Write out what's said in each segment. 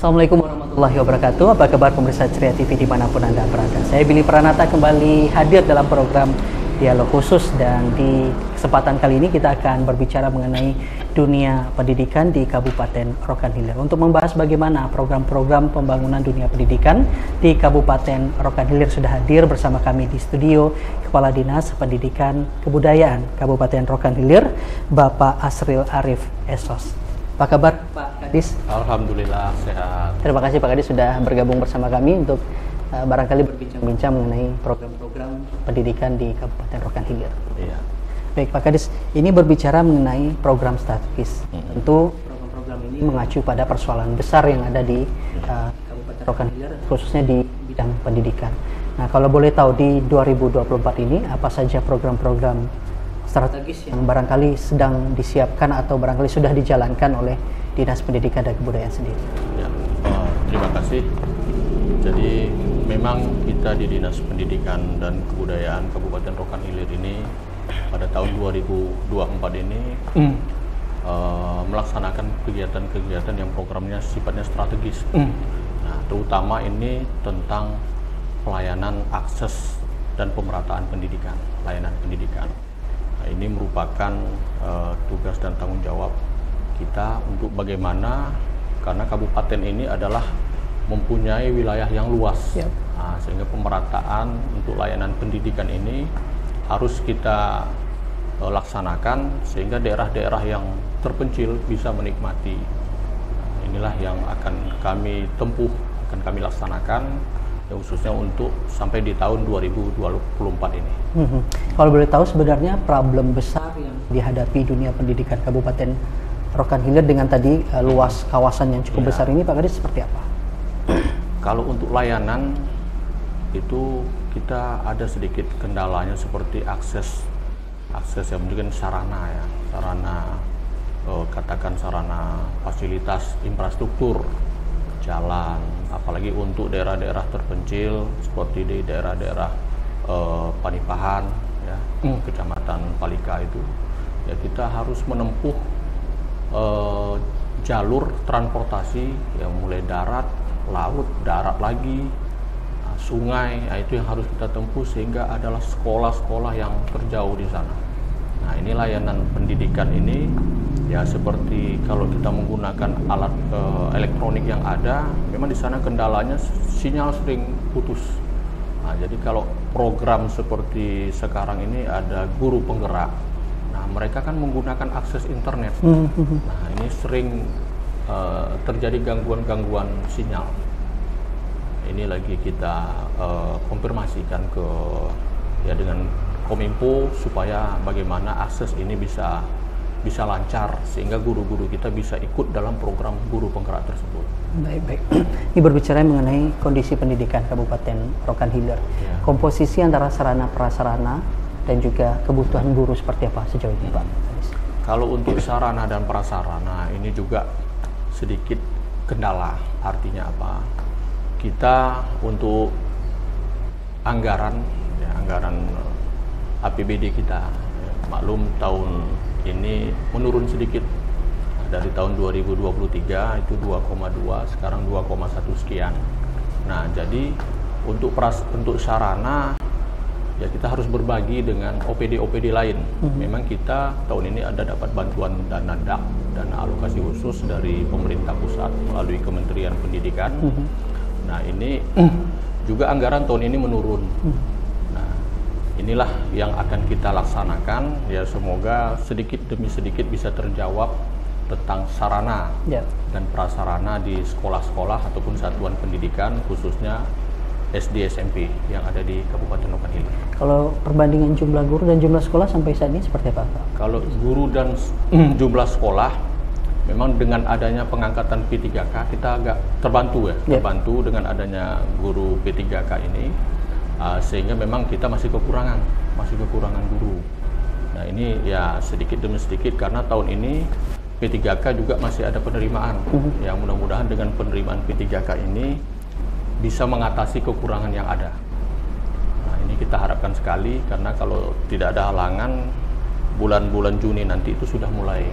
Assalamualaikum warahmatullahi wabarakatuh. Apa kabar pemirsa Ceria TV dimanapun Anda berada? Saya Billy Pranata kembali hadir dalam program Dialog Khusus, dan di kesempatan kali ini kita akan berbicara mengenai dunia pendidikan di Kabupaten Rokan Hilir. Untuk membahas bagaimana program-program pembangunan dunia pendidikan di Kabupaten Rokan Hilir, sudah hadir bersama kami di studio Kepala Dinas Pendidikan Kebudayaan Kabupaten Rokan Hilir, Bapak Asril Arif Esos. Apa kabar Pak Kadis? Alhamdulillah sehat. Terima kasih Pak Kadis sudah bergabung bersama kami untuk barangkali berbincang-bincang mengenai program-program pendidikan di Kabupaten Rokan Hilir. Iya. Baik Pak Kadis, ini berbicara mengenai program strategis. Tentu program-program ini mengacu pada persoalan besar yang ada di Kabupaten Rokan Hilir, khususnya di bidang pendidikan. Nah, kalau boleh tahu di 2024 ini apa saja program-program strategis yang barangkali sedang disiapkan atau barangkali sudah dijalankan oleh Dinas Pendidikan dan Kebudayaan sendiri? Ya, terima kasih. Jadi memang kita di Dinas Pendidikan dan Kebudayaan Kabupaten Rokan Hilir ini pada tahun 2024 ini melaksanakan kegiatan-kegiatan yang programnya sifatnya strategis. Nah, terutama ini tentang pelayanan akses dan pemerataan pendidikan, layanan pendidikan. Nah, ini merupakan tugas dan tanggung jawab kita untuk bagaimana, karena kabupaten ini adalah mempunyai wilayah yang luas. Yep. Nah, sehingga pemerataan untuk layanan pendidikan ini harus kita laksanakan sehingga daerah-daerah yang terpencil bisa menikmati. Nah, inilah yang akan kami tempuh, akan kami laksanakan, ya, khususnya untuk sampai di tahun 2024 ini. Kalau boleh tahu sebenarnya problem besar yang dihadapi dunia pendidikan Kabupaten Rokan Hilir dengan tadi luas kawasan yang cukup besar ini, Pak Kadis, seperti apa? Kalau untuk layanan itu kita ada sedikit kendalanya seperti akses yang mungkin sarana, ya, katakan sarana fasilitas infrastruktur jalan, apalagi untuk daerah-daerah terpencil seperti di daerah-daerah Panipahan, ya, Kecamatan Palika itu, ya kita harus menempuh jalur transportasi yang mulai darat, laut, darat lagi, sungai. Nah, itu yang harus kita tempuh sehingga adalah sekolah-sekolah yang terjauh di sana. Nah, ini layanan pendidikan ini ya seperti kalau kita menggunakan alat elektronik yang ada, memang di sana kendalanya sinyal sering putus. Nah, jadi kalau program seperti sekarang ini ada guru penggerak. Nah, mereka kan menggunakan akses internet. Nah, ini sering terjadi gangguan-gangguan sinyal. Ini lagi kita konfirmasikan ke dengan Kominfo supaya bagaimana akses ini bisa lancar sehingga guru-guru kita bisa ikut dalam program guru penggerak tersebut. Baik. Ini berbicara mengenai kondisi pendidikan Kabupaten Rokan Hilir. Ya. Komposisi antara sarana prasarana dan juga kebutuhan guru seperti apa sejauh ini, Pak? Kalau untuk sarana dan prasarana ini juga sedikit kendala. Artinya apa? Kita untuk anggaran APBD kita, ya, maklum tahun ini menurun sedikit. Dari tahun 2023 itu 2,2, sekarang 2,1 sekian. Nah, jadi untuk sarana ya kita harus berbagi dengan OPD lain. Memang kita tahun ini ada dapat bantuan dana DAK, dana alokasi khusus dari pemerintah pusat melalui Kementerian Pendidikan. Nah, ini juga anggaran tahun ini menurun. Nah, inilah yang akan kita laksanakan, ya semoga sedikit demi sedikit bisa terjawab tentang sarana dan prasarana di sekolah-sekolah ataupun satuan pendidikan, khususnya SD SMP yang ada di Kabupaten Rokan Hilir. Kalau perbandingan jumlah guru dan jumlah sekolah sampai saat ini seperti apa, Pak? Kalau guru dan jumlah sekolah, memang dengan adanya pengangkatan P3K kita agak terbantu, ya, terbantu dengan adanya guru P3K ini, sehingga memang kita masih kekurangan guru. Nah, ini ya sedikit demi sedikit karena tahun ini P3K juga masih ada penerimaan. Ya, mudah-mudahan dengan penerimaan P3K ini bisa mengatasi kekurangan yang ada. Nah, ini kita harapkan sekali karena kalau tidak ada halangan bulan-bulan Juni nanti itu sudah mulai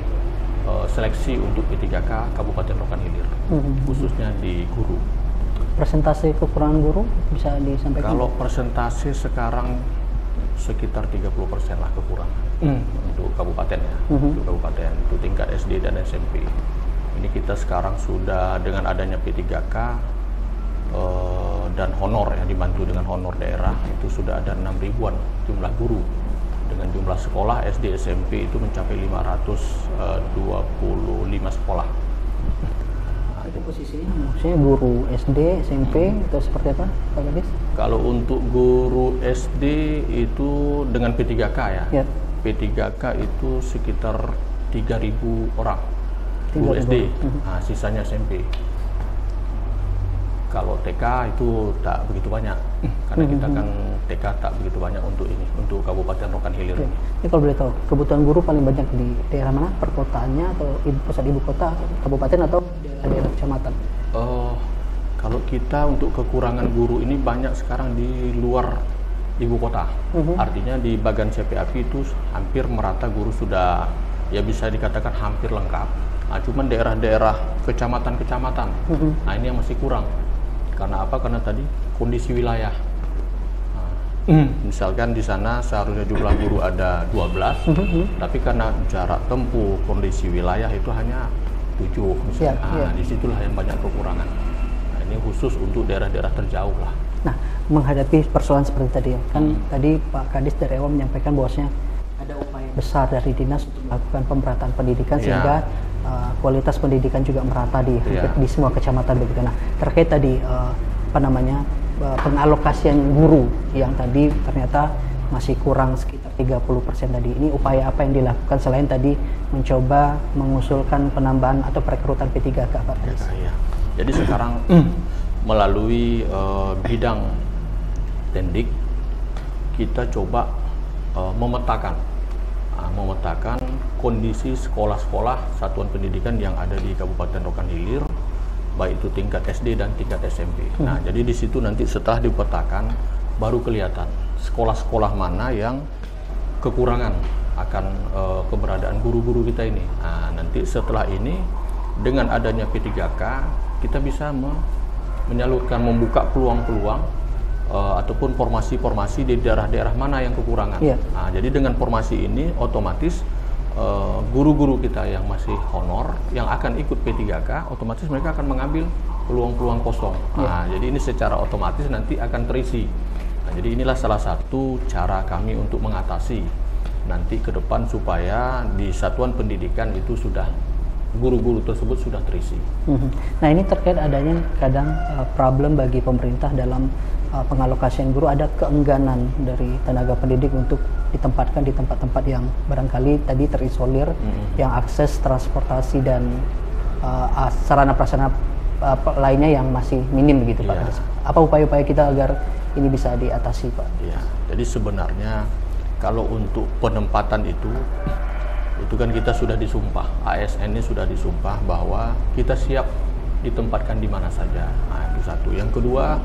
seleksi untuk P3K Kabupaten Rokan Hilir, khususnya di guru. Persentase kekurangan guru bisa disampaikan? Kalau persentase sekarang sekitar 30% lah kekurangan untuk kabupaten ya, untuk kabupaten, untuk tingkat SD dan SMP. Ini kita sekarang sudah dengan adanya P3K dan honor ya, dibantu dengan honor daerah, itu sudah ada 6 ribuan jumlah guru. Dengan jumlah sekolah SD SMP itu mencapai 525 sekolah. Itu posisinya maksudnya guru SD, SMP atau seperti apa Pak Kadis? Kalau untuk guru SD itu dengan P3K ya. P3K itu sekitar 3.000 orang guru SD, nah, sisanya SMP. Kalau TK itu tak begitu banyak, karena kita kan TK tak begitu banyak untuk ini, untuk Kabupaten Rokan Hilir. Ini kalau boleh tahu, kebutuhan guru paling banyak di daerah mana? Perkotaannya atau pusat ibu kota, kabupaten atau daerah kecamatan? Kalau kita untuk kekurangan guru ini banyak sekarang di luar ibu kota. Artinya di bagian CPAP itu hampir merata guru sudah, ya bisa dikatakan hampir lengkap. Nah, cuman daerah-daerah kecamatan-kecamatan, nah ini yang masih kurang. Karena apa? Karena tadi kondisi wilayah. Misalkan di sana seharusnya jumlah guru ada 12, tapi karena jarak tempuh, kondisi wilayah itu hanya 7 misalnya. Disitulah yang banyak kekurangan. Nah, ini khusus untuk daerah-daerah terjauh lah. Nah, menghadapi persoalan seperti tadi ya, kan tadi Pak Kadis dari awal menyampaikan bahwasanya ada upaya besar dari dinas untuk melakukan pemerataan pendidikan sehingga kualitas pendidikan juga merata di semua kecamatan begitu. Nah, terkait tadi pengalokasian guru yang tadi ternyata masih kurang sekitar 30% tadi. Ini upaya apa yang dilakukan selain tadi mencoba mengusulkan penambahan atau perekrutan P3K Pak Kadis? Jadi sekarang melalui bidang Tendik kita coba memetakan kondisi sekolah-sekolah satuan pendidikan yang ada di Kabupaten Rokan Hilir, baik itu tingkat SD dan tingkat SMP. Nah, jadi di situ nanti setelah dipetakan baru kelihatan sekolah-sekolah mana yang kekurangan akan keberadaan guru-guru kita ini. Nah, nanti setelah ini dengan adanya P3K kita bisa menyalurkan, membuka peluang-peluang ataupun formasi-formasi di daerah-daerah mana yang kekurangan. Nah, jadi dengan formasi ini otomatis guru-guru kita yang masih honor yang akan ikut P3K otomatis mereka akan mengambil peluang-peluang kosong. Nah, jadi ini secara otomatis nanti akan terisi. Nah, jadi inilah salah satu cara kami untuk mengatasi nanti ke depan supaya di satuan pendidikan itu sudah guru-guru tersebut sudah terisi. Nah, ini terkait adanya kadang problem bagi pemerintah dalam pengalokasian guru, ada keengganan dari tenaga pendidik untuk ditempatkan di tempat-tempat yang barangkali tadi terisolir, yang akses transportasi dan sarana prasarana lainnya yang masih minim begitu Pak. Apa upaya-upaya kita agar ini bisa diatasi Pak? Jadi sebenarnya kalau untuk penempatan itu kan kita sudah disumpah, ASN ini sudah disumpah bahwa kita siap ditempatkan di mana saja. Nah, itu satu. Yang kedua,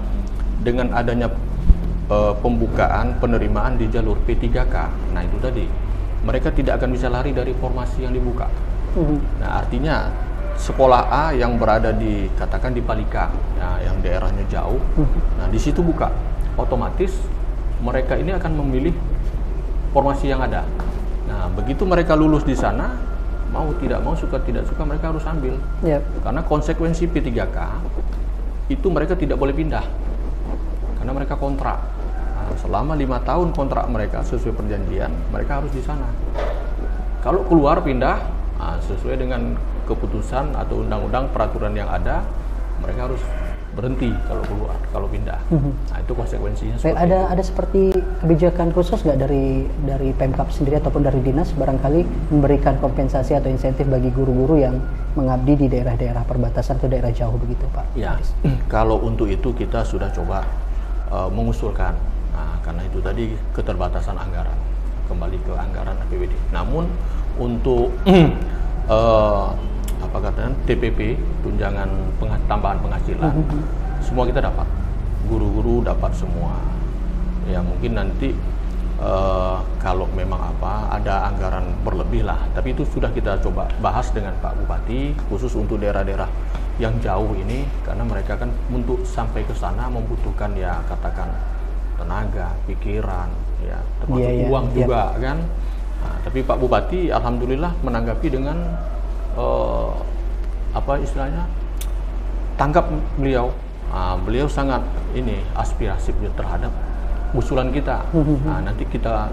dengan adanya pembukaan penerimaan di jalur P3K, nah itu tadi mereka tidak akan bisa lari dari formasi yang dibuka. Nah, artinya sekolah A yang berada di katakan di Palika, nah, yang daerahnya jauh, nah di situ buka, otomatis mereka ini akan memilih formasi yang ada. Nah, begitu mereka lulus di sana, mau tidak mau, suka tidak suka mereka harus ambil. Karena konsekuensi P3K itu mereka tidak boleh pindah. Karena mereka kontrak. Nah, selama 5 tahun kontrak mereka sesuai perjanjian, mereka harus di sana. Kalau keluar pindah, nah, sesuai dengan keputusan atau undang-undang peraturan yang ada, mereka harus berhenti kalau keluar, kalau pindah. Nah, itu konsekuensinya. Ada seperti kebijakan khusus nggak dari Pemkab sendiri ataupun dari dinas barangkali memberikan kompensasi atau insentif bagi guru-guru yang mengabdi di daerah-daerah perbatasan atau daerah jauh begitu Pak? Ya, kalau untuk itu kita sudah coba mengusulkan. Nah, karena itu tadi keterbatasan anggaran, kembali ke anggaran APBD. Namun untuk TPP, tunjangan tambahan penghasilan, semua kita dapat. Guru-guru dapat semua. Ya mungkin nanti kalau memang ada anggaran berlebih lah, tapi itu sudah kita coba bahas dengan Pak Bupati khusus untuk daerah-daerah yang jauh ini, karena mereka kan untuk sampai ke sana membutuhkan ya katakan tenaga, pikiran, ya termasuk uang juga kan. Nah, tapi Pak Bupati alhamdulillah menanggapi dengan istilahnya tanggap beliau. Beliau sangat aspiratif terhadap usulan kita. Nah, nanti kita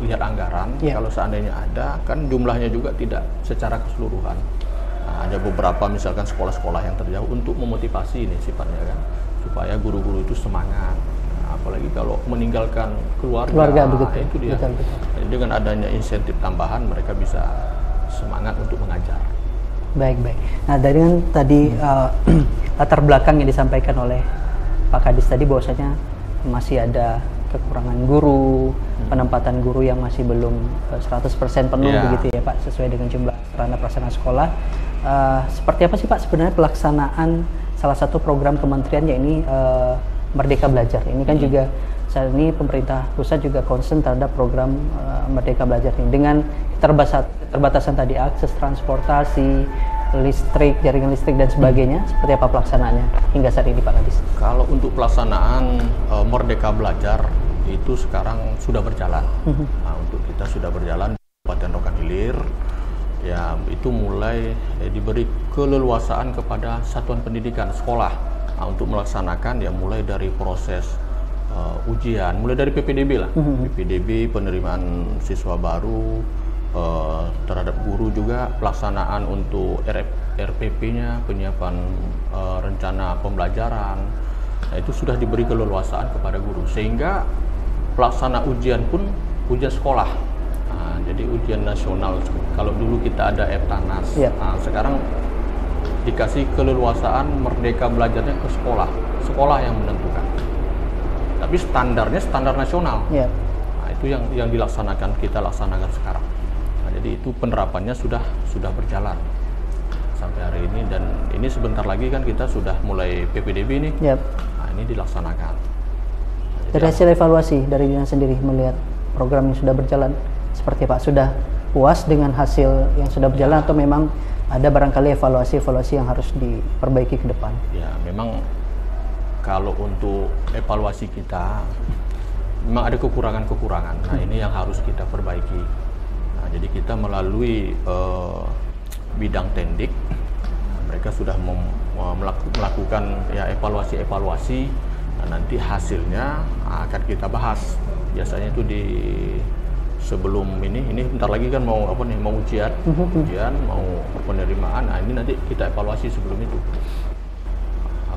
lihat anggaran. Kalau seandainya ada, kan jumlahnya juga tidak secara keseluruhan. Nah, ada beberapa misalkan sekolah-sekolah yang terjauh untuk memotivasi ini sifatnya kan, supaya guru-guru itu semangat. Nah, apalagi kalau meninggalkan keluarga begitu. Itu dia. Betul. Dengan adanya insentif tambahan, mereka bisa semangat untuk mengajar. Baik. Nah, dari tadi latar belakang yang disampaikan oleh Pak Kadis tadi, bahwasanya masih ada kekurangan guru, penempatan guru yang masih belum 100% penuh begitu ya Pak, sesuai dengan jumlah sarana prasarana sekolah. Seperti apa sih Pak sebenarnya pelaksanaan salah satu program kementerian, yakni Merdeka Belajar? Ini kan juga saat ini pemerintah pusat juga concern terhadap program Merdeka Belajar ini, dengan keterbatasan tadi akses transportasi, listrik, jaringan listrik dan sebagainya. Seperti apa pelaksanaannya hingga saat ini Pak Kadis? Kalau untuk pelaksanaan Merdeka Belajar itu sekarang sudah berjalan. Nah, untuk kita sudah berjalan di Kabupaten Rokan Hilir, ya itu mulai diberi keleluasaan kepada satuan pendidikan sekolah untuk melaksanakan ya mulai dari proses ujian, mulai dari PPDB lah, PPDB, penerimaan siswa baru, terhadap guru juga, pelaksanaan untuk RPP-nya, penyiapan rencana pembelajaran. Nah, itu sudah diberi keleluasaan kepada guru, sehingga pelaksana ujian pun ujian sekolah. Nah, jadi ujian nasional, kalau dulu kita ada EPTANAS, nah, sekarang dikasih keleluasaan Merdeka Belajarnya ke sekolah yang menentukan. Tapi standarnya standar nasional. Nah, itu yang kita laksanakan sekarang. Jadi itu penerapannya sudah berjalan sampai hari ini, dan ini sebentar lagi kan kita sudah mulai PPDB nih. Nah, ini dilaksanakan. Nah, dari hasil evaluasi dari dinas sendiri melihat program yang sudah berjalan seperti Pak, sudah puas dengan hasil yang sudah berjalan atau memang ada barangkali evaluasi yang harus diperbaiki ke depan? Ya, memang kalau untuk evaluasi kita memang ada kekurangan-kekurangan. Nah, ini yang harus kita perbaiki. Nah, jadi kita melalui bidang tendik, mereka sudah melakukan ya evaluasi. Nah, nanti hasilnya akan kita bahas. Biasanya itu sebelum ini bentar lagi kan mau ujian, mau penerimaan. Nah, ini nanti kita evaluasi sebelum itu.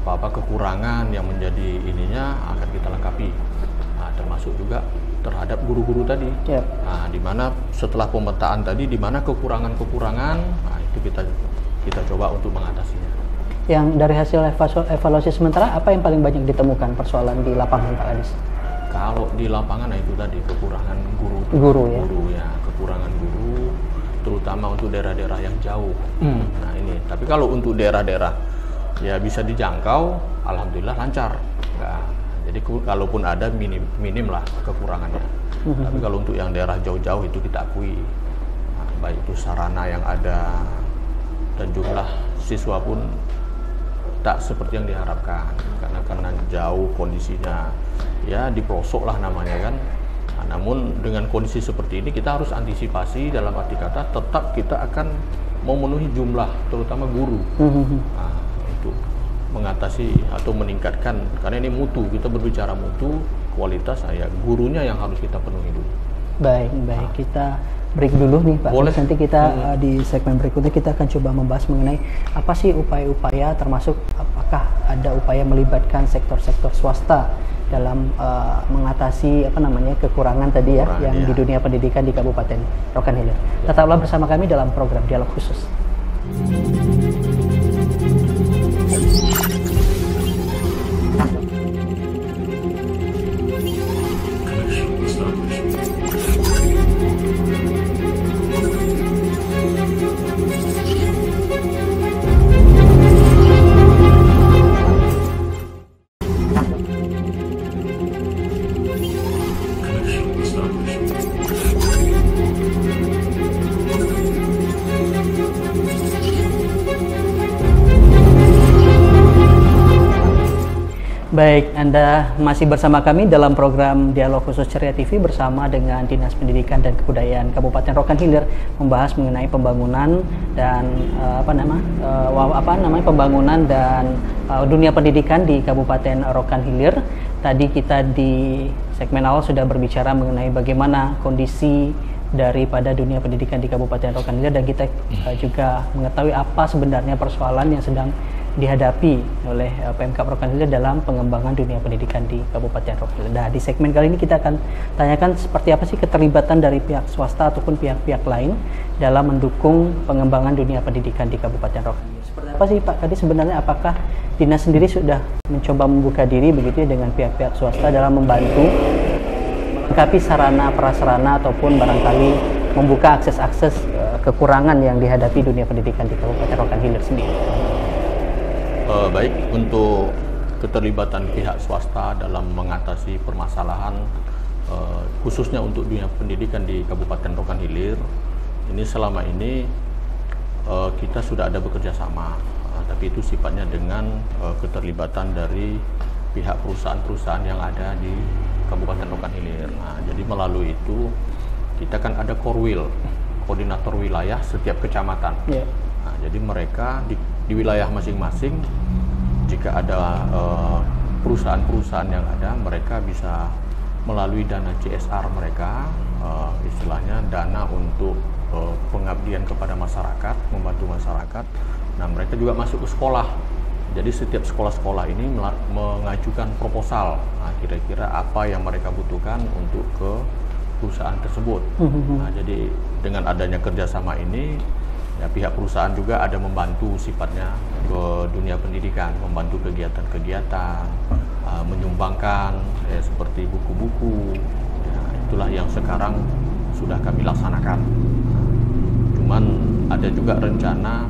Apa-apa kekurangan yang menjadi ininya akan kita lengkapi. Nah, termasuk juga terhadap guru-guru tadi. Nah, di mana setelah pemetaan tadi, di mana kekurangan-kekurangan, nah itu kita coba untuk mengatasinya. Yang dari hasil evaluasi sementara, apa yang paling banyak ditemukan persoalan di lapangan Pak Kadis? Kalau di lapangan, nah itu tadi kekurangan guru ya, kekurangan guru, terutama untuk daerah-daerah yang jauh. Nah ini, tapi kalau untuk daerah-daerah ya bisa dijangkau, alhamdulillah lancar. Nah, jadi kalaupun ada minim lah kekurangannya. Tapi kalau untuk yang daerah jauh-jauh itu kita akui, nah, baik itu sarana yang ada dan jumlah siswa pun tak seperti yang diharapkan, karena jauh kondisinya, ya di pelosok lah namanya kan. Nah, namun dengan kondisi seperti ini kita harus antisipasi, dalam arti kata tetap kita akan memenuhi jumlah terutama guru. Nah, itu mengatasi atau meningkatkan, karena ini mutu, kita berbicara mutu, kualitas, ya gurunya yang harus kita penuhi dulu. Baik, kita break dulu nih Pak. Boleh. Nanti kita di segmen berikutnya kita akan coba membahas mengenai apa sih upaya-upaya, termasuk apakah ada upaya melibatkan sektor-sektor swasta dalam mengatasi kekurangan tadi yang di dunia pendidikan di Kabupaten Rokan Hilir. Tetaplah bersama kami dalam program Dialog Khusus. Baik, Anda masih bersama kami dalam program Dialog Khusus Ceria TV bersama dengan Dinas Pendidikan dan Kebudayaan Kabupaten Rokan Hilir membahas mengenai pembangunan dan pembangunan dan dunia pendidikan di Kabupaten Rokan Hilir. Tadi kita di segmen awal sudah berbicara mengenai bagaimana kondisi daripada dunia pendidikan di Kabupaten Rokan Hilir, dan kita juga mengetahui apa sebenarnya persoalan yang sedang dihadapi oleh Pemkab Rokan Hilir dalam pengembangan dunia pendidikan di Kabupaten Rokan Hilir. Nah, di segmen kali ini kita akan tanyakan seperti apa sih keterlibatan dari pihak swasta ataupun pihak-pihak lain dalam mendukung pengembangan dunia pendidikan di Kabupaten Rokan Hilir. Seperti apa sih Pak? Tadi sebenarnya apakah Dinas sendiri sudah mencoba membuka diri begitu ya dengan pihak-pihak swasta dalam membantu melengkapi sarana prasarana ataupun barangkali membuka akses-akses kekurangan yang dihadapi dunia pendidikan di Kabupaten Rokan Hilir sendiri? Baik, untuk keterlibatan pihak swasta dalam mengatasi permasalahan khususnya untuk dunia pendidikan di Kabupaten Rokan Hilir, ini selama ini kita sudah ada bekerja sama, tapi itu sifatnya dengan keterlibatan dari pihak perusahaan-perusahaan yang ada di Kabupaten Rokan Hilir. Nah, jadi melalui itu kita kan ada Korwil, koordinator wilayah setiap kecamatan. Yeah. Nah, jadi mereka di wilayah masing-masing, jika ada perusahaan-perusahaan yang ada, mereka bisa melalui dana CSR mereka, istilahnya dana untuk pengabdian kepada masyarakat, membantu masyarakat. Nah, mereka juga masuk ke sekolah. Jadi setiap sekolah-sekolah ini mengajukan proposal, nah, kira-kira apa yang mereka butuhkan untuk ke perusahaan tersebut. Nah, jadi dengan adanya kerjasama ini, ya, pihak perusahaan juga ada membantu sifatnya ke dunia pendidikan, membantu kegiatan-kegiatan, menyumbangkan seperti buku-buku. Ya, itulah yang sekarang sudah kami laksanakan. Cuman ada juga rencana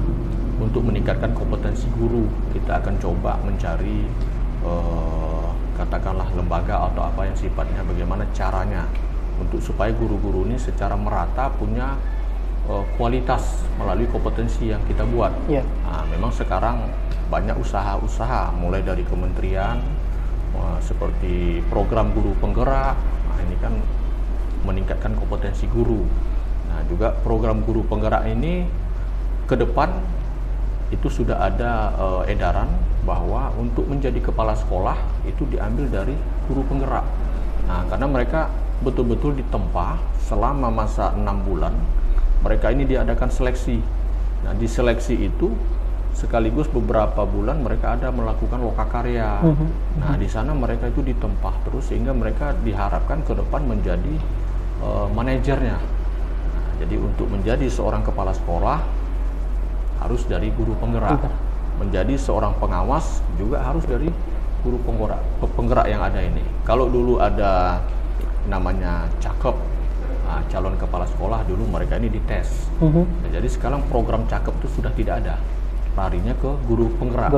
untuk meningkatkan kompetensi guru. Kita akan coba mencari katakanlah lembaga atau apa yang sifatnya bagaimana caranya untuk supaya guru-guru ini secara merata punya kualitas melalui kompetensi yang kita buat. Yeah. Nah, memang sekarang banyak usaha-usaha mulai dari kementerian seperti program guru penggerak. Nah, ini kan meningkatkan kompetensi guru. Nah, juga program guru penggerak ini ke depan itu sudah ada edaran bahwa untuk menjadi kepala sekolah itu diambil dari guru penggerak. Nah, karena mereka betul-betul ditempa selama masa 6 bulan. Mereka ini diadakan seleksi. Nah, di seleksi itu sekaligus beberapa bulan mereka ada melakukan lokakarya. Nah, di sana mereka itu ditempa terus sehingga mereka diharapkan ke depan menjadi manajernya. Nah, jadi untuk menjadi seorang kepala sekolah harus dari guru penggerak. Menjadi seorang pengawas juga harus dari guru penggerak yang ada ini. Kalau dulu ada namanya cakep, calon kepala sekolah, dulu mereka ini dites. Nah, jadi sekarang program cakep itu sudah tidak ada, larinya ke guru penggerak.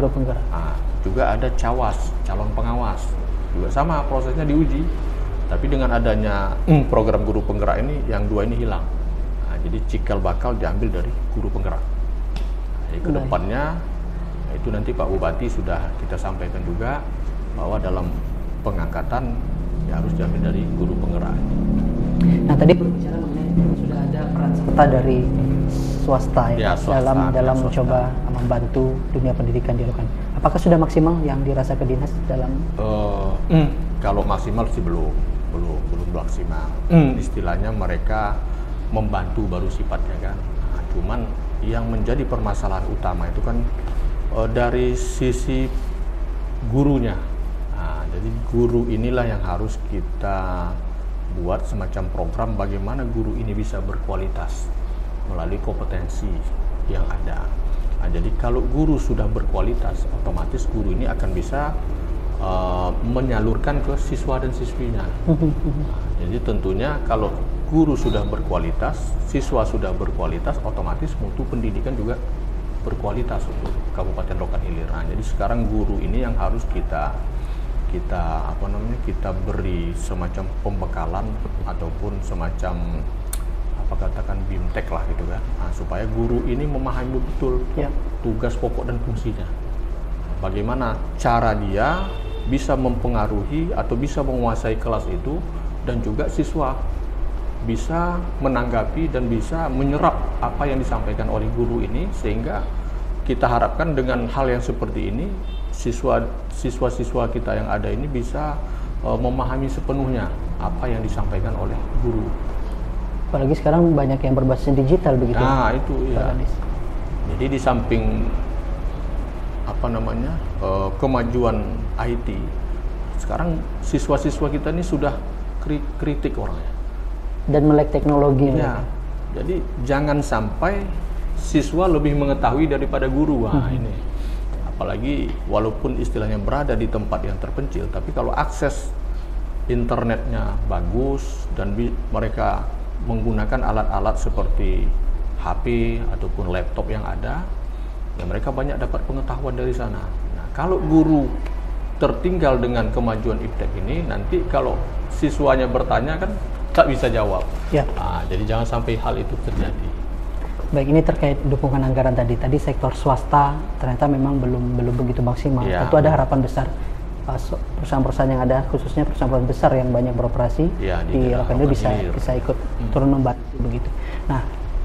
Nah, juga ada cawas, calon pengawas, juga sama prosesnya diuji. Tapi dengan adanya program guru penggerak ini, yang dua ini hilang. Nah, jadi cikal bakal diambil dari guru penggerak. Jadi kedepannya itu nanti Pak Bupati sudah kita sampaikan juga bahwa dalam pengangkatan ya harus diambil dari guru penggerak. Nah, tadi berbicara mengenai sudah ada peran serta dari swasta ya, dalam mencoba membantu dunia pendidikan di Rokan. Apakah sudah maksimal yang dirasa ke dinas dalam? Kalau maksimal sih belum maksimal. Istilahnya mereka membantu baru sifatnya kan. Nah, cuman yang menjadi permasalahan utama itu kan dari sisi gurunya. Nah, jadi guru inilah yang harus kita buat semacam program bagaimana guru ini bisa berkualitas melalui kompetensi yang ada. Nah, jadi kalau guru sudah berkualitas, otomatis guru ini akan bisa menyalurkan ke siswa dan siswinya. Nah, jadi tentunya kalau guru sudah berkualitas, siswa sudah berkualitas, otomatis mutu pendidikan juga berkualitas untuk Kabupaten Rokan Hilir. Nah, jadi sekarang guru ini yang harus kita beri semacam pembekalan ataupun semacam katakan bimtek lah gitu kan. Nah, supaya guru ini memahami betul tugas pokok dan fungsinya. Bagaimana cara dia bisa mempengaruhi atau bisa menguasai kelas itu, dan juga siswa bisa menanggapi dan bisa menyerap apa yang disampaikan oleh guru ini, sehingga kita harapkan dengan hal yang seperti ini siswa-siswa kita yang ada ini bisa memahami sepenuhnya apa yang disampaikan oleh guru. Apalagi sekarang banyak yang berbasis digital begitu. Nah, itu ya. Pak Kadis. Jadi di samping kemajuan IT, sekarang siswa-siswa kita ini sudah kritik orangnya. Dan melek teknologi. Ya. Jadi jangan sampai siswa lebih mengetahui daripada guru. Nah, ini. Apalagi walaupun istilahnya berada di tempat yang terpencil, tapi kalau akses internetnya bagus dan mereka menggunakan alat-alat seperti HP ataupun laptop yang ada, ya mereka banyak dapat pengetahuan dari sana. Nah, kalau guru tertinggal dengan kemajuan iptek ini, nanti kalau siswanya bertanya kan tak bisa jawab. Ya. Nah, jadi jangan sampai hal itu terjadi. Baik, ini terkait dukungan anggaran tadi. Tadi sektor swasta ternyata memang belum begitu maksimal. Ya. Tentu ada harapan besar perusahaan-perusahaan yang ada, khususnya perusahaan besar yang banyak beroperasi ya, di Rokan Hilir bisa ikut turun membantu begitu. Nah,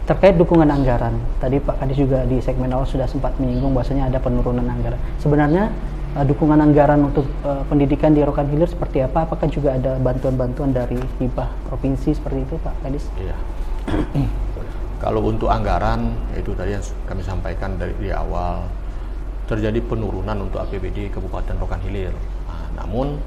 terkait dukungan anggaran, tadi Pak Kadis juga di segmen awal sudah sempat menyinggung bahwasanya ada penurunan anggaran. Sebenarnya dukungan anggaran untuk pendidikan di Rokan Hilir seperti apa? Apakah juga ada bantuan-bantuan dari hibah provinsi seperti itu, Pak Kadis? Iya. Kalau untuk anggaran, itu tadi yang kami sampaikan dari di awal, terjadi penurunan untuk APBD Kabupaten Rokan Hilir. Nah, namun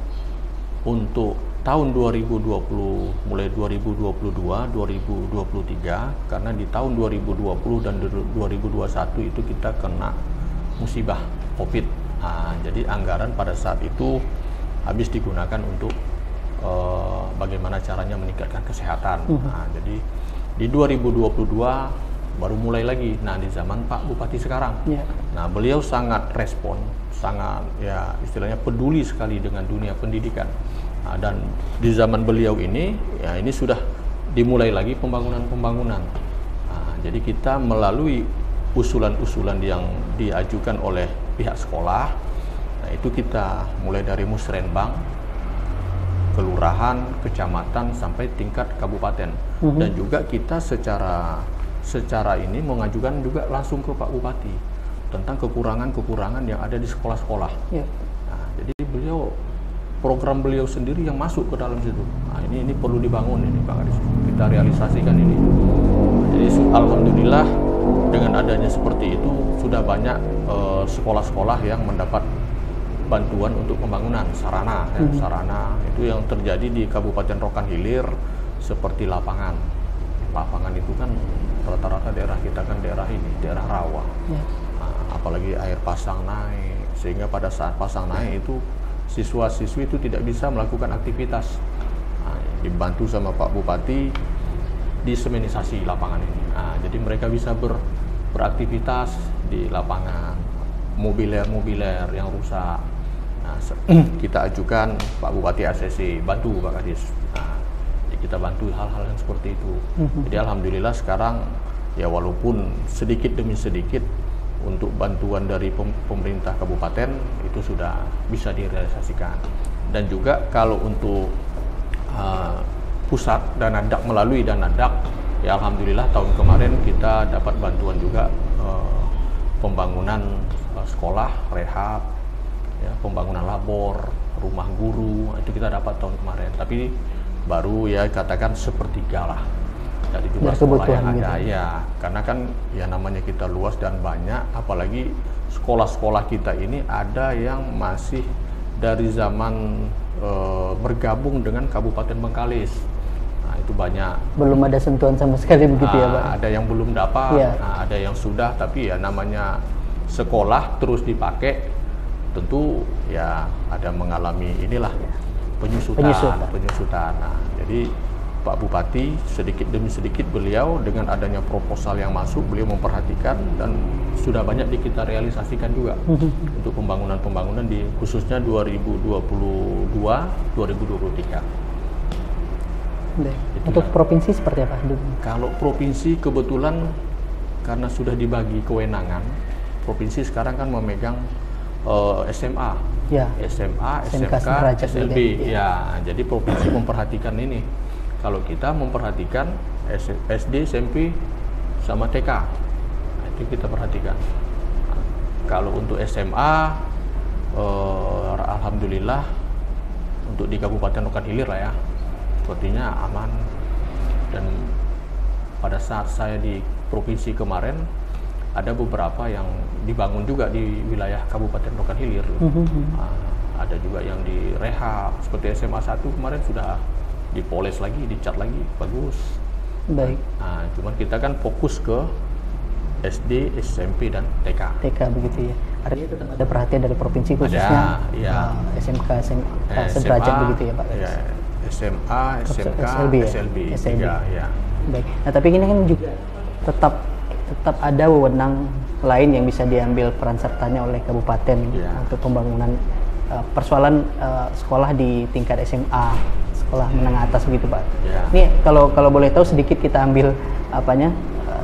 untuk tahun 2020, mulai 2022, 2023, karena di tahun 2020 dan 2021 itu kita kena musibah COVID. Nah, jadi anggaran pada saat itu habis digunakan untuk bagaimana caranya meningkatkan kesehatan. Nah, jadi di 2022 baru mulai lagi. Nah, di zaman Pak Bupati sekarang. Yeah. Nah, beliau sangat respon, sangat ya istilahnya peduli sekali dengan dunia pendidikan. Nah, dan di zaman beliau ini, ya ini sudah dimulai lagi pembangunan. Nah, jadi kita melalui usulan-usulan yang diajukan oleh pihak sekolah, nah itu kita mulai dari musrenbang, kelurahan, kecamatan, sampai tingkat kabupaten. Dan juga kita secara ini mengajukan juga langsung ke Pak Bupati tentang kekurangan-kekurangan yang ada di sekolah-sekolah. Yeah. Nah, jadi program beliau sendiri yang masuk ke dalam situ. Nah, ini perlu dibangun ini Pak Kadis. Kita realisasikan ini. Jadi alhamdulillah dengan adanya seperti itu sudah banyak sekolah-sekolah yang mendapat bantuan untuk pembangunan sarana. Sarana itu yang terjadi di Kabupaten Rokan Hilir seperti lapangan. Lapangan itu kan rata-rata daerah kita kan daerah rawa. Yeah. Nah, apalagi air pasang naik, sehingga pada saat pasang naik itu siswa-siswi itu tidak bisa melakukan aktivitas. Nah, dibantu sama Pak Bupati disemenisasi lapangan ini. Nah, jadi mereka bisa beraktivitas di lapangan. Mobiler yang rusak. Nah, kita ajukan Pak Bupati ACC bantu Pak Kadis. Nah, kita bantu hal-hal yang seperti itu. Jadi alhamdulillah sekarang ya walaupun sedikit demi sedikit untuk bantuan dari pemerintah kabupaten itu sudah bisa direalisasikan. Dan juga kalau untuk pusat Danadak, melalui Danadak, ya alhamdulillah tahun kemarin kita dapat bantuan juga pembangunan sekolah, rehab, ya, pembangunan labor, rumah guru, itu kita dapat tahun kemarin. Tapi baru ya katakan sepertiga lah dari jumlah sekolah yang ada. Gitu. Ya, karena kan ya namanya kita luas dan banyak, apalagi sekolah-sekolah kita ini ada yang masih dari zaman bergabung dengan Kabupaten Bengkalis. Nah, itu banyak. Belum ada sentuhan sama sekali begitu ya, Pak? Ada yang belum dapat, nah, ada yang sudah, tapi ya namanya sekolah terus dipakai, tentu ya ada mengalami inilah penyusutan. Nah, jadi Pak Bupati sedikit demi sedikit beliau dengan adanya proposal yang masuk, beliau memperhatikan dan sudah banyak kita realisasikan juga untuk pembangunan di khususnya 2022-2023. Untuk provinsi seperti apa? Kalau provinsi kebetulan karena sudah dibagi kewenangan, provinsi sekarang kan memegang SMA, Ya. SMA, SMK SMK, sederajat SLB. juga, Ya, jadi provinsi memperhatikan ini. Kalau kita memperhatikan SD, SMP, sama TK, nah, itu kita perhatikan. Nah, kalau untuk SMA, alhamdulillah untuk di Kabupaten Rokan Hilir lah ya, sepertinya aman. Dan pada saat saya di provinsi kemarin, ada beberapa yang dibangun juga di wilayah Kabupaten Rokan Hilir. Ada juga yang direhab, seperti SMA 1 kemarin sudah dipoles lagi, dicat lagi, bagus. Baik. Nah, cuman kita kan fokus ke SD, SMP, dan TK. TK begitu ya. Artinya tetap ada perhatian dari provinsi khususnya ya. SMK sederajat begitu ya Pak. Ya, SMA, SMK, SLB ya? SLB. SLB. Ya. Baik. Nah, tapi ini kan juga tetap ada wewenang lain yang bisa diambil peran sertanya oleh kabupaten untuk pembangunan persoalan sekolah di tingkat SMA, sekolah menengah atas begitu Pak. Ya. Ini kalau boleh tahu sedikit kita ambil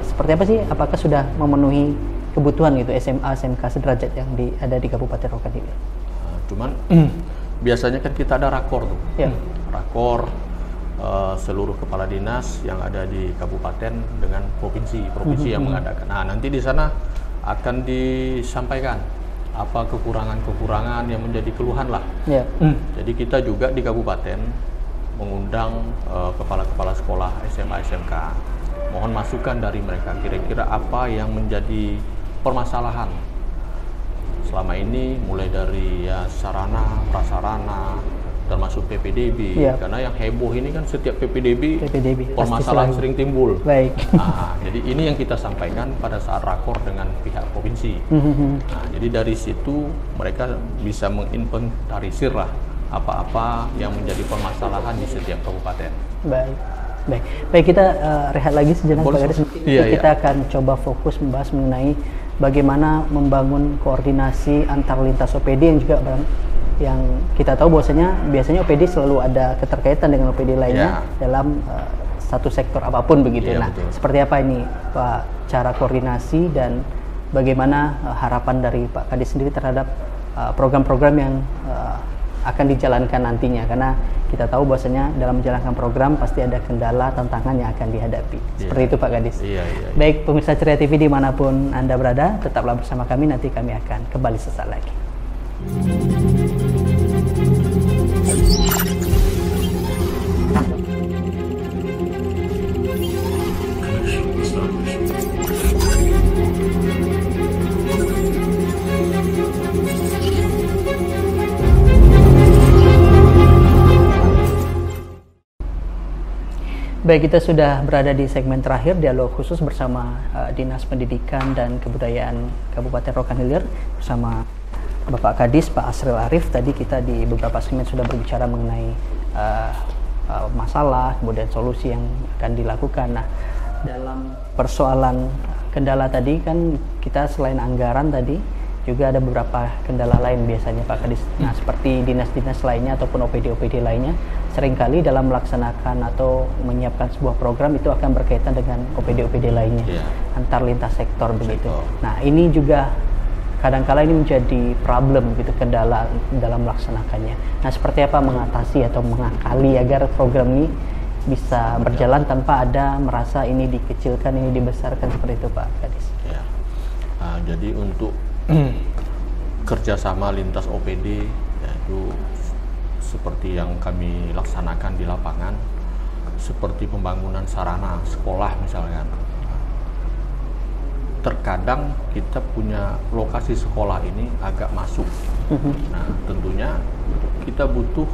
seperti apa sih? Apakah sudah memenuhi kebutuhan gitu SMA, SMK sederajat yang ada di Kabupaten Rokan Hilir? Cuman biasanya kan kita ada rakor tuh. Ya. Rakor seluruh kepala dinas yang ada di kabupaten dengan provinsi yang mengadakan. Nah, nanti di sana akan disampaikan apa kekurangan-kekurangan yang menjadi keluhan lah. Ya. Jadi kita juga di kabupaten mengundang kepala-kepala sekolah SMA, SMK, mohon masukan dari mereka kira-kira apa yang menjadi permasalahan selama ini, mulai dari ya sarana, prasarana, termasuk PPDB. Karena yang heboh ini kan setiap PPDB permasalahan sering timbul. Baik. Nah, jadi ini yang kita sampaikan pada saat rakor dengan pihak provinsi. Nah, jadi dari situ mereka bisa menginventarisir lah apa-apa yang menjadi permasalahan di setiap kabupaten. Baik, kita rehat lagi sejenak Pak Gadis. Kita akan coba fokus membahas mengenai bagaimana membangun koordinasi antar lintas OPD yang juga yang kita tahu biasanya OPD selalu ada keterkaitan dengan OPD lainnya dalam satu sektor apapun begitu. Nah, betul. Seperti apa ini Pak cara koordinasi dan bagaimana harapan dari Pak Kadis sendiri terhadap program-program yang akan dijalankan nantinya, karena kita tahu bahwasanya dalam menjalankan program pasti ada kendala, tantangan yang akan dihadapi. Seperti itu Pak Kadis. Baik, pemirsa Ceria TV dimanapun Anda berada, tetaplah bersama kami, nanti kami akan kembali sesaat lagi. Baik, kita sudah berada di segmen terakhir dialog khusus bersama Dinas Pendidikan dan Kebudayaan Kabupaten Rokan Hilir bersama Bapak Kadis, Pak Asril Arif. Tadi kita di beberapa segmen sudah berbicara mengenai masalah, kemudian solusi yang akan dilakukan. Nah, dalam persoalan kendala tadi kan kita selain anggaran tadi juga ada beberapa kendala lain biasanya Pak Kadis. Nah, seperti dinas-dinas lainnya ataupun OPD-OPD lainnya, seringkali dalam melaksanakan atau menyiapkan sebuah program itu akan berkaitan dengan OPD-OPD lainnya, antar lintas sektor begitu. Nah, ini juga kadang-kala ini menjadi problem gitu, kendala dalam melaksanakannya. Nah, seperti apa mengatasi atau mengakali agar program ini bisa berjalan tanpa ada merasa ini dikecilkan, ini dibesarkan, seperti itu Pak Kadis? Jadi untuk kerjasama lintas OPD, yaitu seperti yang kami laksanakan di lapangan, seperti pembangunan sarana sekolah misalkan. Terkadang kita punya lokasi sekolah ini agak masuk. Nah, tentunya kita butuh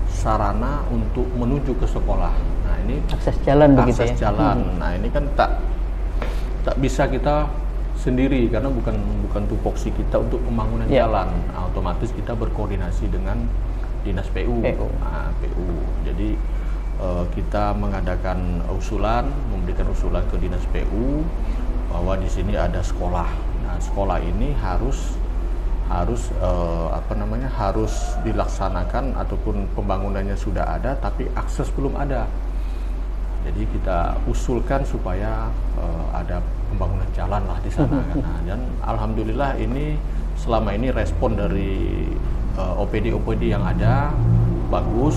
sarana untuk menuju ke sekolah. Nah, ini akses jalan begitu ya. Akses jalan. Nah, ini kan tak bisa kita sendiri karena bukan tupoksi kita untuk pembangunan jalan. Nah, otomatis kita berkoordinasi dengan Dinas PU. Nah, PU. Jadi kita mengadakan memberikan usulan ke Dinas PU bahwa di sini ada sekolah. Nah, sekolah ini harus dilaksanakan ataupun pembangunannya sudah ada tapi akses belum ada. Jadi kita usulkan supaya ada pembangunan jalan lah di sana. Nah, dan alhamdulillah ini selama ini respon dari OPD yang ada bagus,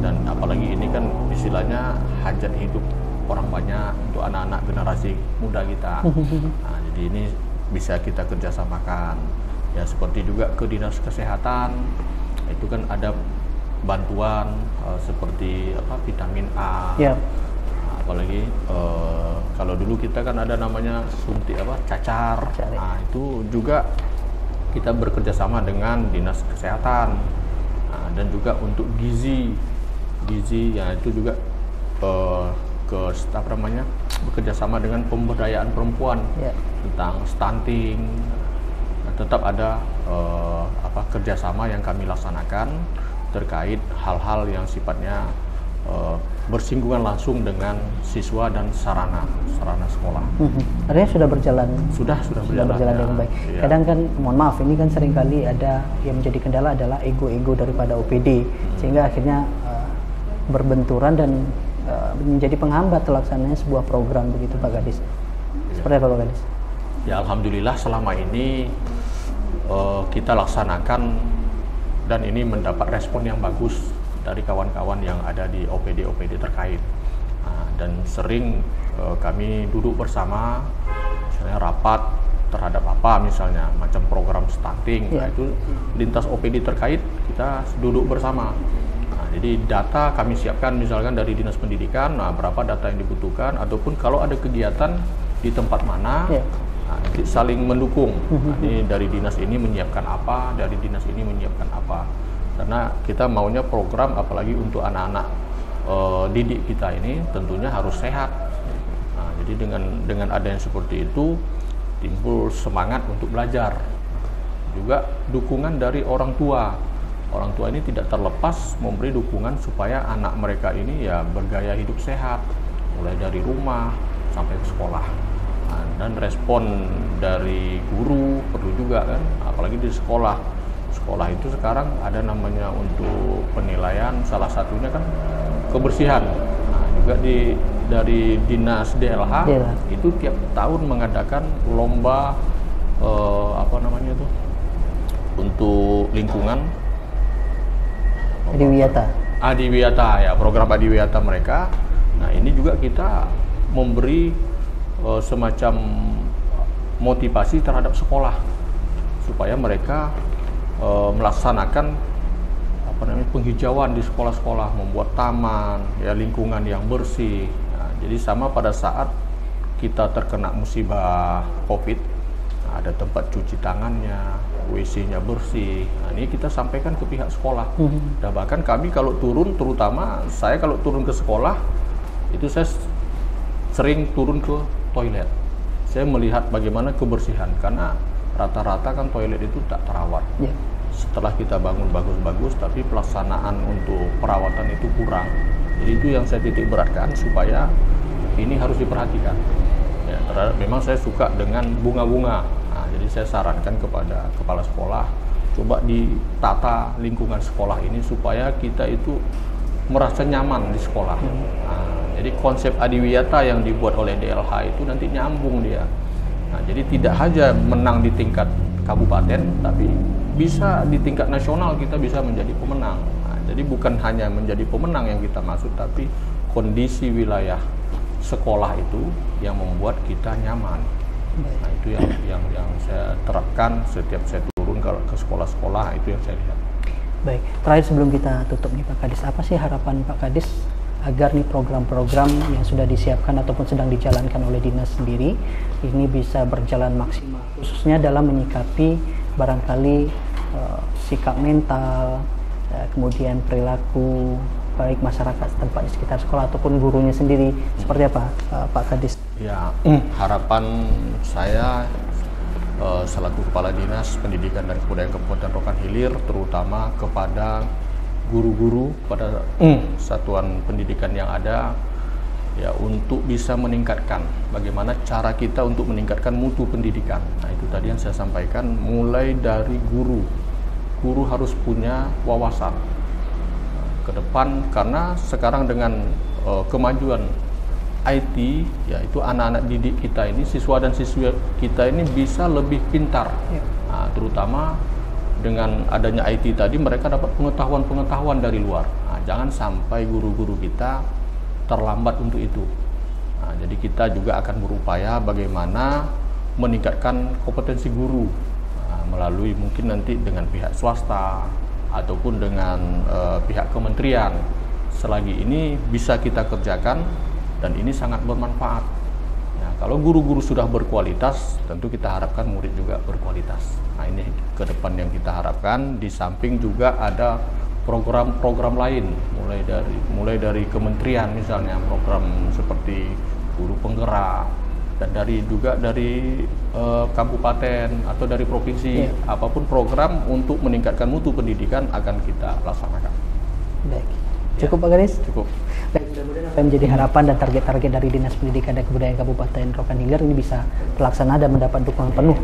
dan apalagi ini kan istilahnya hajat hidup orang banyak untuk anak-anak generasi muda kita. Nah, jadi ini bisa kita kerjasamakan. Ya seperti juga ke dinas kesehatan, itu kan ada bantuan seperti vitamin A. Yeah. Apalagi kalau dulu kita kan ada namanya suntik cacar. Nah, itu juga kita bekerja sama dengan dinas kesehatan. Nah, dan juga untuk gizi ya itu juga bekerja sama dengan pemberdayaan perempuan. Yeah. Tentang stunting. Tetap ada kerjasama yang kami laksanakan terkait hal-hal yang sifatnya bersinggungan langsung dengan siswa dan sarana sekolah. Artinya sudah berjalan. Sudah berjalan dengan baik. Ya. Kadang kan, mohon maaf, ini kan seringkali ada yang menjadi kendala adalah ego daripada OPD, sehingga akhirnya berbenturan dan menjadi penghambat terlaksananya sebuah program begitu Pak Kadis. Seperti apa Pak Kadis? Ya alhamdulillah selama ini kita laksanakan dan ini mendapat respon yang bagus dari kawan-kawan yang ada di OPD terkait. Nah, dan sering kami duduk bersama, misalnya rapat terhadap misalnya macam program stunting. Nah, itu lintas OPD terkait kita duduk bersama. Nah, jadi data kami siapkan misalkan dari dinas pendidikan, berapa data yang dibutuhkan, ataupun kalau ada kegiatan di tempat mana. Nah, saling mendukung. Nah, ini dari dinas ini menyiapkan apa, dari dinas ini menyiapkan apa. Karena kita maunya program, apalagi untuk anak-anak didik kita ini tentunya harus sehat. Nah, jadi dengan adanya seperti itu timbul semangat untuk belajar. Juga dukungan dari orang tua. Orang tua ini tidak terlepas memberi dukungan supaya anak mereka ini ya bergaya hidup sehat, mulai dari rumah sampai ke sekolah. Dan respon dari guru perlu juga kan, apalagi di sekolah itu sekarang ada namanya untuk penilaian, salah satunya kan kebersihan. Nah, juga dari dinas DLH itu tiap tahun mengadakan lomba untuk lingkungan Adiwiyata ya, program Adiwiyata mereka. Nah, ini juga kita memberi semacam motivasi terhadap sekolah supaya mereka melaksanakan penghijauan di sekolah-sekolah, membuat taman, ya lingkungan yang bersih. Nah, jadi sama pada saat kita terkena musibah COVID, ada tempat cuci tangannya, WC-nya bersih. Nah, ini kita sampaikan ke pihak sekolah. Dan bahkan kami kalau turun, terutama saya kalau turun ke sekolah itu saya sering turun ke toilet. Saya melihat bagaimana kebersihan, karena rata-rata kan toilet itu tak terawat. Setelah kita bangun bagus-bagus, tapi pelaksanaan untuk perawatan itu kurang. Jadi itu yang saya titik beratkan, supaya ini harus diperhatikan. Ya, memang saya suka dengan bunga-bunga. Nah, jadi saya sarankan kepada kepala sekolah, coba ditata lingkungan sekolah ini supaya kita itu merasa nyaman di sekolah. Nah, jadi konsep Adiwiyata yang dibuat oleh DLH itu nanti nyambung dia. Nah, jadi tidak hanya menang di tingkat kabupaten, tapi bisa di tingkat nasional kita bisa menjadi pemenang. Nah, jadi bukan hanya menjadi pemenang yang kita maksud, tapi kondisi wilayah sekolah itu yang membuat kita nyaman. Nah, itu yang saya terapkan setiap saya turun ke sekolah-sekolah, itu yang saya lihat. Baik, terakhir sebelum kita tutup nih Pak Kadis, apa sih harapan Pak Kadis agar nih program-program yang sudah disiapkan ataupun sedang dijalankan oleh dinas sendiri ini bisa berjalan maksimal, khususnya dalam menyikapi barangkali sikap mental, kemudian perilaku baik masyarakat setempat di sekitar sekolah ataupun gurunya sendiri, seperti apa Pak Kadis? Ya, harapan saya selaku Kepala Dinas Pendidikan dan Kebudayaan Kabupaten Rokan Hilir, terutama kepada guru-guru pada satuan pendidikan yang ada, ya untuk bisa meningkatkan bagaimana cara kita untuk meningkatkan mutu pendidikan. Nah, itu tadi yang saya sampaikan, mulai dari guru harus punya wawasan ke depan, karena sekarang dengan kemajuan IT, yaitu anak-anak didik kita ini, siswa dan siswi kita ini bisa lebih pintar. Nah, terutama dengan adanya IT tadi mereka dapat pengetahuan-pengetahuan dari luar. Nah, jangan sampai guru-guru kita terlambat untuk itu. Nah, jadi kita juga akan berupaya bagaimana meningkatkan kompetensi guru melalui mungkin nanti dengan pihak swasta ataupun dengan pihak kementerian. Selagi ini bisa kita kerjakan dan ini sangat bermanfaat. Nah, kalau guru-guru sudah berkualitas, tentu kita harapkan murid juga berkualitas. Nah, ini ke depan yang kita harapkan. Di samping juga ada program-program lain, mulai dari kementerian misalnya, program seperti guru penggerak, dan juga dari kabupaten atau dari provinsi, apapun program untuk meningkatkan mutu pendidikan akan kita laksanakan. Baik. Cukup Pak Ganis? Cukup. Baik, mudah-mudahan apa yang menjadi harapan dan target-target dari Dinas Pendidikan dan Kebudayaan Kabupaten Rokan Hilir ini bisa terlaksana dan mendapat dukungan penuh,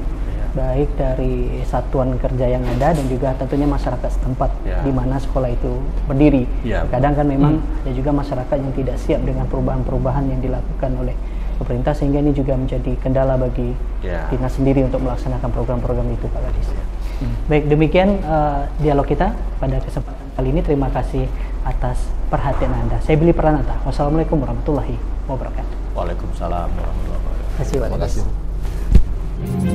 baik dari satuan kerja yang ada dan juga tentunya masyarakat setempat di mana sekolah itu berdiri. Kadang kan memang ada juga masyarakat yang tidak siap dengan perubahan-perubahan yang dilakukan oleh pemerintah, sehingga ini juga menjadi kendala bagi dinas sendiri untuk melaksanakan program-program itu, Pak Gadis. Baik, demikian dialog kita pada kesempatan kali ini. Terima kasih atas perhatian Anda. Saya Billy Pranata. Wassalamualaikum warahmatullahi wabarakatuh. Waalaikumsalam warahmatullahi wabarakatuh. Terima kasih, Pak Gadis. Terima kasih.